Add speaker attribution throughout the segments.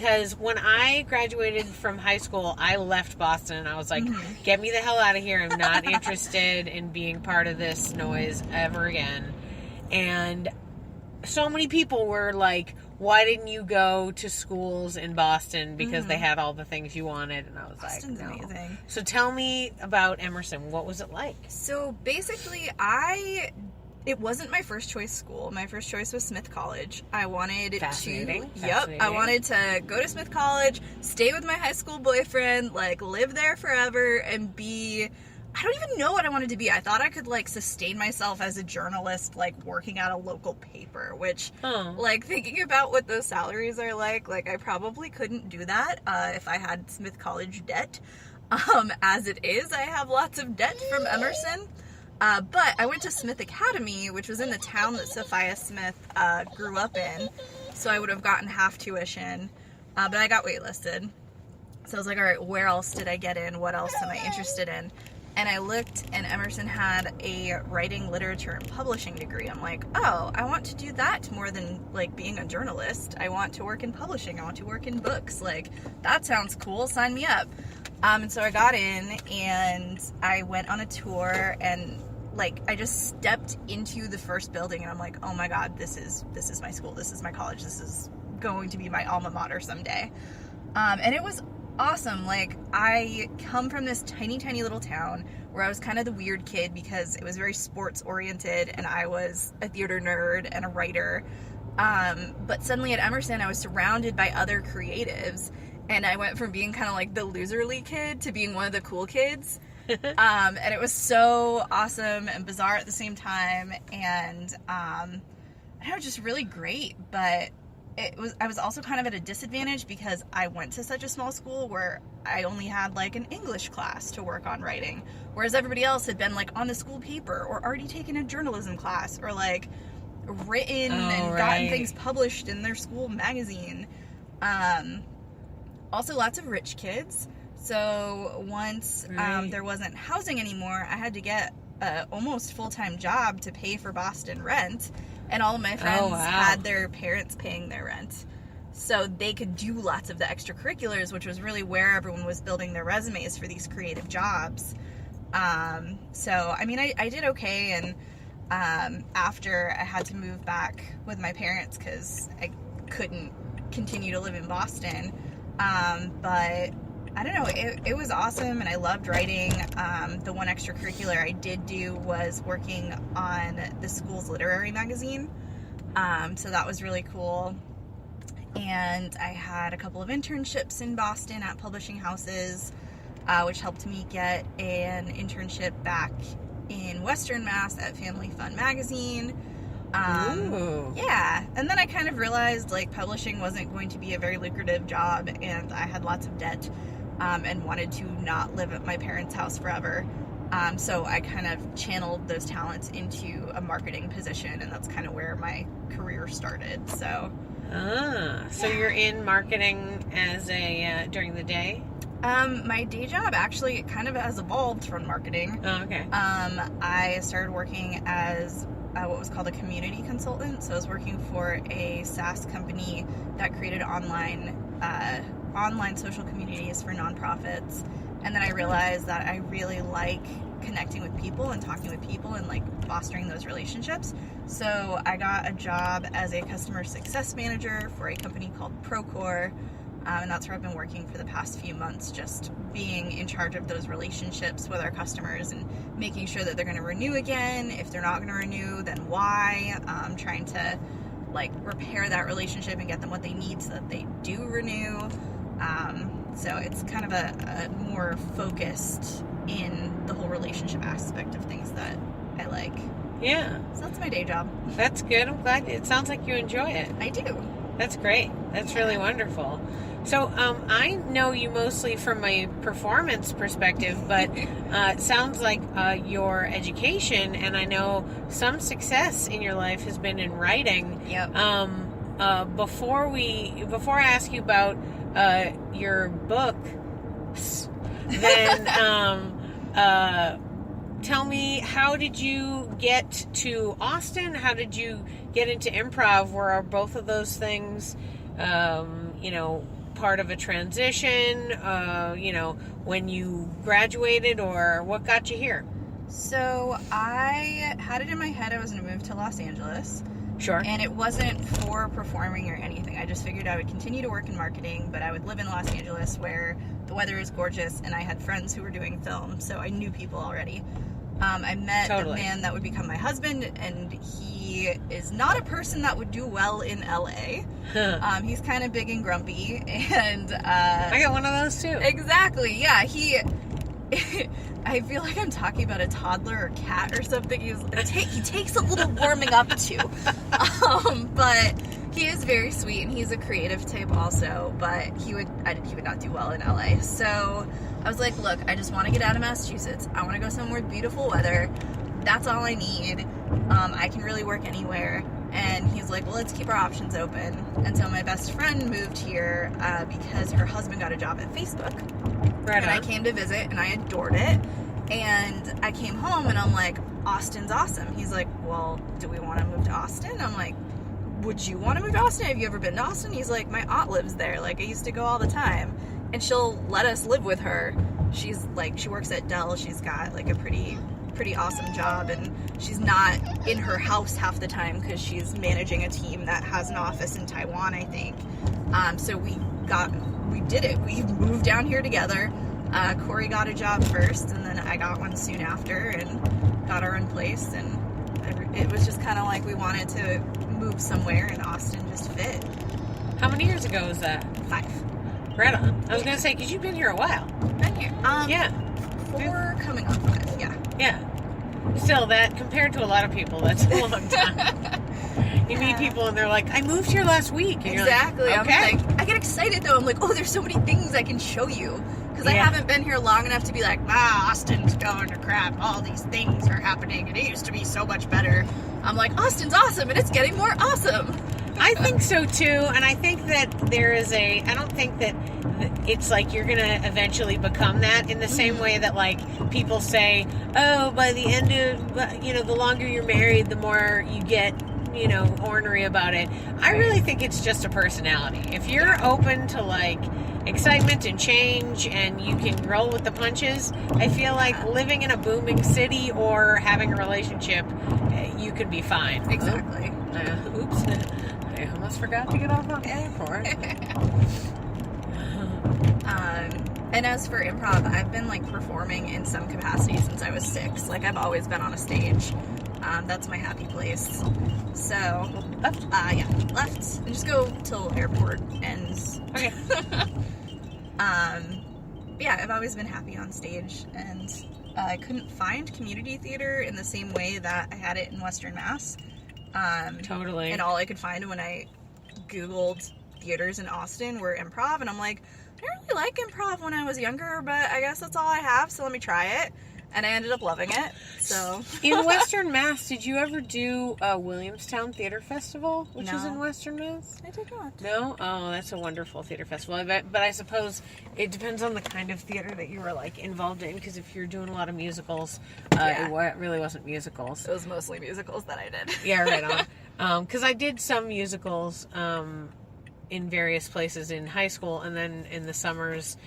Speaker 1: Because when I graduated from high school, I left Boston and I was like, get me the hell out of here. I'm not interested in being part of this noise ever again. And so many people were like, why didn't you go to schools in Boston? Because they had all the things you wanted. And I was
Speaker 2: Boston's
Speaker 1: like, no.
Speaker 2: amazing.
Speaker 1: So tell me about Emerson. What was it like?
Speaker 2: So basically, it wasn't my first choice school. My first choice was Smith College. I wanted
Speaker 1: Fascinating.
Speaker 2: I wanted to go to Smith College, stay with my high school boyfriend, like live there forever and be, I don't even know what I wanted to be. I thought I could like sustain myself as a journalist, like working at a local paper, which like thinking about what those salaries are like I probably couldn't do that if I had Smith College debt. As it is, I have lots of debt from Emerson. But I went to Smith Academy, which was in the town that Sophia Smith grew up in, so I would have gotten half tuition, but I got waitlisted. So I was like, all right, where else did I get in? What else am I interested in? And I looked, and Emerson had a writing, literature, and publishing degree. I'm like, oh, I want to do that more than, like, being a journalist. I want to work in publishing. I want to work in books. Like, that sounds cool. Sign me up. And so I got in, and I went on a tour, and like I just stepped into the first building and I'm like, oh my god, this is my school, this is my college, this is going to be my alma mater someday. And it was awesome. Like, I come from this tiny little town where I was kind of the weird kid because it was very sports oriented and I was a theater nerd and a writer. But suddenly at Emerson I was surrounded by other creatives and I went from being kind of like the loserly kid to being one of the cool kids. And it was so awesome and bizarre at the same time, and it was just really great. But I was also kind of at a disadvantage because I went to such a small school where I only had like an English class to work on writing, whereas everybody else had been like on the school paper or already taken a journalism class or like written gotten things published in their school magazine. Also lots of rich kids. So once there wasn't housing anymore, I had to get an almost full-time job to pay for Boston rent. And all of my friends had their parents paying their rent. So they could do lots of the extracurriculars, which was really where everyone was building their resumes for these creative jobs. So, I mean, I did okay. And after I had to move back with my parents because I couldn't continue to live in Boston. But I don't know, it was awesome and I loved writing. The one extracurricular I did do was working on the school's literary magazine. So that was really cool. And I had a couple of internships in Boston at publishing houses, which helped me get an internship back in Western Mass at Family Fun magazine. Yeah, and then I kind of realized like publishing wasn't going to be a very lucrative job and I had lots of debt. And wanted to not live at my parents' house forever. So I kind of channeled those talents into a marketing position, and that's kind of where my career started. So,
Speaker 1: so you're in marketing as during the day?
Speaker 2: My day job actually kind of has evolved from marketing.
Speaker 1: Oh, okay.
Speaker 2: I started working as what was called a community consultant. So I was working for a SaaS company that created online social communities for nonprofits, and then I realized that I really like connecting with people and talking with people and like fostering those relationships. So I got a job as a customer success manager for a company called Procore, and that's where I've been working for the past few months, just being in charge of those relationships with our customers and making sure that they're going to renew again. If they're not going to renew, then why? Trying to like repair that relationship and get them what they need so that they do renew. So it's kind of a more focused in the whole relationship aspect of things that I like.
Speaker 1: Yeah.
Speaker 2: So that's my day job.
Speaker 1: That's good. I'm glad. It sounds like you enjoy it.
Speaker 2: I do.
Speaker 1: That's great. That's really wonderful. So I know you mostly from my performance perspective, but it sounds like your education, and I know some success in your life has been in writing.
Speaker 2: Yep.
Speaker 1: Before I ask you about your book, then tell me, how did you get to Austin? How did you get into improv? Were both of those things, part of a transition, when you graduated, or what got you here?
Speaker 2: So I had it in my head I was going to move to Los Angeles.
Speaker 1: Sure.
Speaker 2: And it wasn't for performing or anything. I just figured I would continue to work in marketing, but I would live in Los Angeles where the weather is gorgeous, and I had friends who were doing film, so I knew people already. I met the man that would become my husband, and he is not a person that would do well in LA. He's kind of big and grumpy, and
Speaker 1: I got one of those too.
Speaker 2: Exactly, yeah. I feel like I'm talking about a toddler or cat or something. He takes a little warming up to, but he is very sweet, and he's a creative type also. But he would not do well in LA. So I was like, look, I just want to get out of Massachusetts. I want to go somewhere with beautiful weather. That's all I need. I can really work anywhere. And he's like, well, let's keep our options open. And so my best friend moved here because her husband got a job at Facebook.
Speaker 1: Right
Speaker 2: and
Speaker 1: on.
Speaker 2: I came to visit, and I adored it. And I came home, and I'm like, Austin's awesome. He's like, well, do we want to move to Austin? I'm like, would you want to move to Austin? Have you ever been to Austin? He's like, my aunt lives there. Like, I used to go all the time. And she'll let us live with her. She's like, she works at Dell. She's got like a pretty awesome job, and she's not in her house half the time because she's managing a team that has an office in Taiwan, I think. So we did it. We moved down here together. Corey got a job first, and then I got one soon after, and got our own place, and it was just kind of like we wanted to move somewhere, and Austin just fit.
Speaker 1: How many years ago was that?
Speaker 2: 5.
Speaker 1: Right on. I was going to say, because you've been here a while.
Speaker 2: Been here.
Speaker 1: Yeah.
Speaker 2: 4 coming up 5, yeah.
Speaker 1: Yeah. Still, that, compared to a lot of people, that's a long time. You meet people and they're like, I moved here last week. And
Speaker 2: Exactly.
Speaker 1: You're like, okay.
Speaker 2: I'm like, I get excited though. I'm like, oh, there's so many things I can show you. Because I haven't been here long enough to be like, Austin's going to crap. All these things are happening, and it used to be so much better. I'm like, Austin's awesome, and it's getting more awesome.
Speaker 1: I think so too, and I think that I don't think that it's like you're gonna eventually become that in the same way that like people say, oh, by the end of, the longer you're married, the more you get, ornery about it. I really think it's just a personality. If you're open to like excitement and change, and you can roll with the punches, I feel like living in a booming city or having a relationship, you could be fine.
Speaker 2: Exactly.
Speaker 1: Oops. I almost forgot to get off on airport.
Speaker 2: And as for improv, I've been like performing in some capacity since I was 6. Like, I've always been on a stage. That's my happy place. So,
Speaker 1: Left?
Speaker 2: Yeah, left. And just go till airport ends.
Speaker 1: Okay.
Speaker 2: Yeah, I've always been happy on stage, and I couldn't find community theater in the same way that I had it in Western Mass.
Speaker 1: Totally.
Speaker 2: And all I could find when I Googled theaters in Austin were improv, and I'm like, I didn't really like improv when I was younger, but I guess that's all I have, so let me try it. And I ended up loving it, so.
Speaker 1: In Western Mass, did you ever do a Williamstown Theater Festival, which is in Western Mass?
Speaker 2: I did not.
Speaker 1: No? Oh, that's a wonderful theater festival. But I suppose it depends on the kind of theater that you were, like, involved in, because if you're doing a lot of musicals, it really wasn't musicals.
Speaker 2: It was mostly musicals that I did.
Speaker 1: Yeah, right on. Because I did some musicals in various places in high school, and then in the summers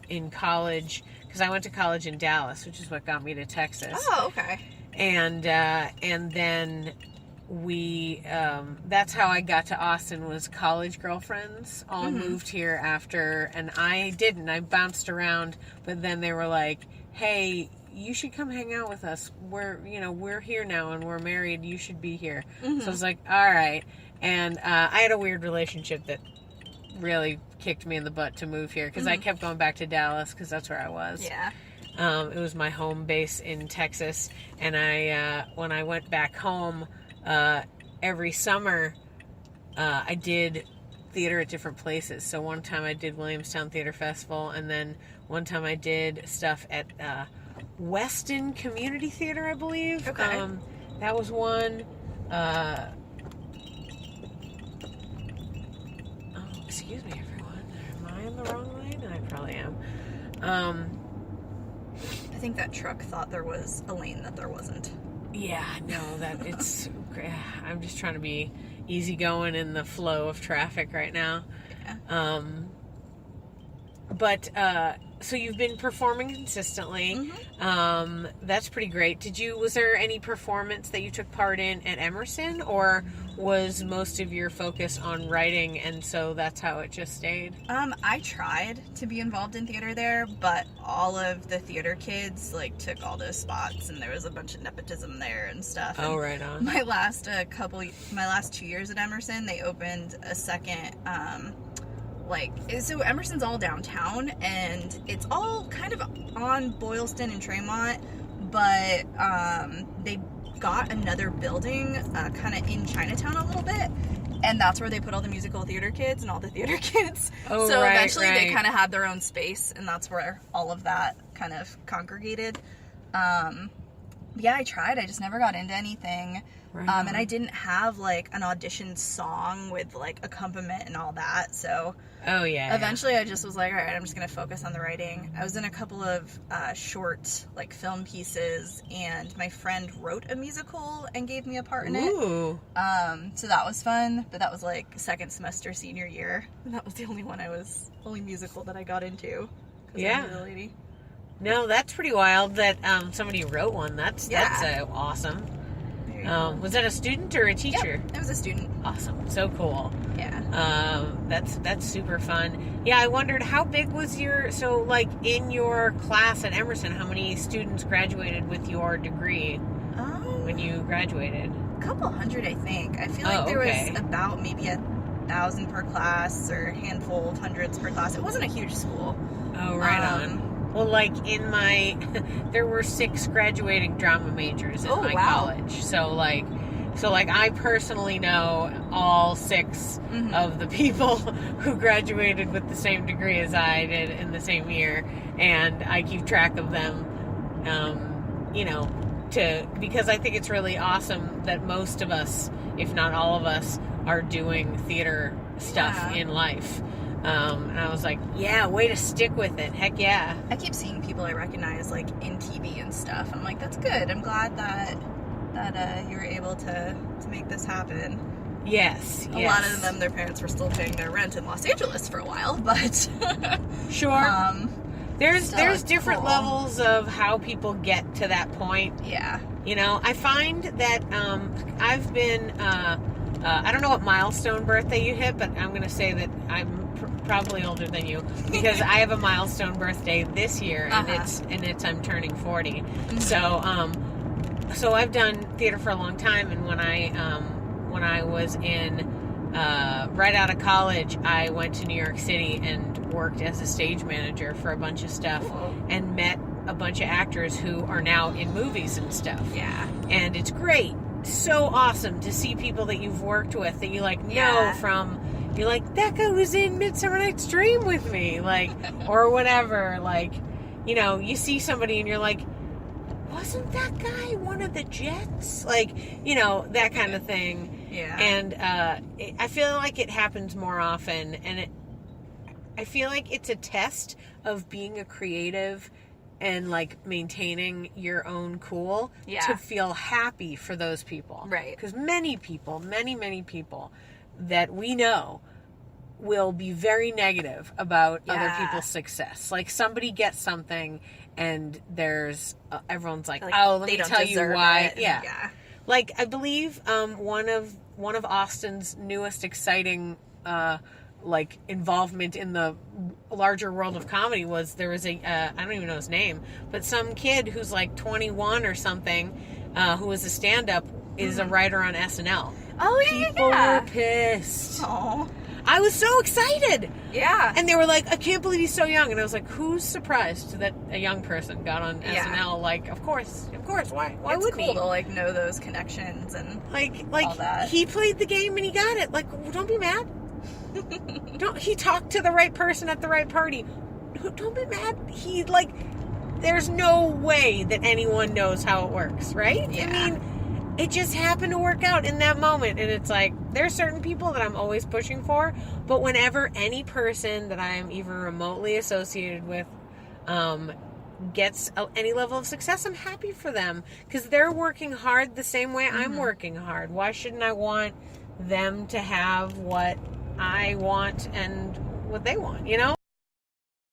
Speaker 1: in college, because I went to college in Dallas, which is what got me to Texas.
Speaker 2: Oh, okay.
Speaker 1: And then we that's how I got to Austin, was college girlfriends all moved here after, and I didn't. I bounced around, but then they were like, hey, you should come hang out with us. We're here now and we're married. You should be here. So I was like, all right. And I had a weird relationship that really kicked me in the butt to move here, because I kept going back to Dallas because that's where I was.
Speaker 2: Yeah.
Speaker 1: It was my home base in Texas, and when I went back home every summer, I did theater at different places. So one time I did Williamstown Theater Festival, and then one time I did stuff at Weston Community Theater, I believe.
Speaker 2: Okay.
Speaker 1: That was one. Excuse me, everyone. Am I in the wrong lane? I probably am.
Speaker 2: I think that truck thought there was a lane that there wasn't.
Speaker 1: Yeah, no, I'm just trying to be easygoing in the flow of traffic right now.
Speaker 2: Yeah.
Speaker 1: so you've been performing consistently.
Speaker 2: Mm-hmm.
Speaker 1: That's pretty great. Was there any performance that you took part in at Emerson, or was most of your focus on writing, and so that's how it just stayed?
Speaker 2: I tried to be involved in theater there, but all of the theater kids like took all those spots, and there was a bunch of nepotism there and stuff.
Speaker 1: Oh,
Speaker 2: and
Speaker 1: right on.
Speaker 2: My last 2 years at Emerson, they opened a second. So Emerson's all downtown, and it's all kind of on Boylston and Tremont, but they got another building kind of in Chinatown a little bit, and that's where they put all the musical theater kids and all the theater kids.
Speaker 1: Oh,
Speaker 2: so
Speaker 1: right,
Speaker 2: eventually
Speaker 1: right.
Speaker 2: they kind of had their own space, and that's where all of that kind of congregated. Yeah, I tried. I just never got into anything.
Speaker 1: Right
Speaker 2: And I didn't have like an audition song with like accompaniment and all that, so
Speaker 1: Oh, yeah.
Speaker 2: eventually I just was like, all right, I'm just going to focus on the writing. I was in a couple of short like film pieces, and my friend wrote a musical and gave me a part in it.
Speaker 1: Ooh.
Speaker 2: So that was fun, but that was like second semester senior year, and that was the only musical that I got into. 'Cause
Speaker 1: Yeah.
Speaker 2: I knew the lady.
Speaker 1: No, that's pretty wild that somebody wrote one. That's
Speaker 2: Yeah.
Speaker 1: Awesome.
Speaker 2: There you go.
Speaker 1: Was that a student or a teacher?
Speaker 2: Yep, it was a student.
Speaker 1: Awesome. So cool.
Speaker 2: Yeah.
Speaker 1: That's super fun. Yeah, I wondered how big was in your class at Emerson, how many students graduated with your degree when you graduated?
Speaker 2: A couple hundred, I think. I feel
Speaker 1: Oh,
Speaker 2: like there
Speaker 1: okay.
Speaker 2: was about maybe 1,000 per class, or a handful of hundreds per class. It wasn't a huge school.
Speaker 1: Oh, right on. Well, there were 6 graduating drama majors in my college. So I personally know all 6
Speaker 2: Mm-hmm.
Speaker 1: of the people who graduated with the same degree as I did in the same year, and I keep track of them, because I think it's really awesome that most of us, if not all of us, are doing theater stuff in life. And I was like, yeah, way to stick with it. Heck yeah.
Speaker 2: I keep seeing people I recognize like in TV and stuff. I'm like, that's good. I'm glad that you were able to make this happen.
Speaker 1: Yes.
Speaker 2: A lot of them, their parents were still paying their rent in Los Angeles for a while, but
Speaker 1: sure. There's different
Speaker 2: cool.
Speaker 1: levels of how people get to that point.
Speaker 2: Yeah.
Speaker 1: I find that I've been I don't know what milestone birthday you hit, but I'm going to say that I'm probably older than you, because I have a milestone birthday this year, and I'm turning 40. Mm-hmm. So I've done theater for a long time, and when I was right out of college, I went to New York City and worked as a stage manager for a bunch of stuff.
Speaker 2: Cool.
Speaker 1: And met a bunch of actors who are now in movies and stuff.
Speaker 2: Yeah.
Speaker 1: And it's great. So awesome to see people that you've worked with that you know from. You're like, that guy was in Midsummer Night's Dream with me, or whatever. You see somebody and you're like, wasn't that guy one of the Jets? That kind of thing.
Speaker 2: Yeah.
Speaker 1: And I feel like it happens more often, and I feel like it's a test of being a creative and maintaining your own cool to feel happy for those people.
Speaker 2: Right.
Speaker 1: Because many people, many people that we know will be very negative about other people's success. Somebody gets something and there's everyone's like, oh, let me tell you why. Yeah. I believe one of Austin's newest exciting involvement in the larger world of comedy was there was I don't even know his name, but some kid who's 21 or something who was a stand-up is a writer on SNL.
Speaker 2: Oh, yeah,
Speaker 1: People were pissed.
Speaker 2: Oh.
Speaker 1: I was so excited.
Speaker 2: Yeah.
Speaker 1: And they were like, I can't believe he's so young. And I was like, who's surprised that a young person got on SNL? Of course. Why
Speaker 2: It's
Speaker 1: wouldn't he?
Speaker 2: cool to know those connections and all that.
Speaker 1: He played the game and he got it. Don't be mad. He talked to the right person at the right party. Don't be mad. There's no way that anyone knows how it works, right?
Speaker 2: Yeah.
Speaker 1: I mean, it just happened to work out in that moment. And it's there's certain people that I'm always pushing for, but whenever any person that I'm even remotely associated with gets any level of success, I'm happy for them, because they're working hard the same way I'm working hard. Why shouldn't I want them to have what I want and what they want,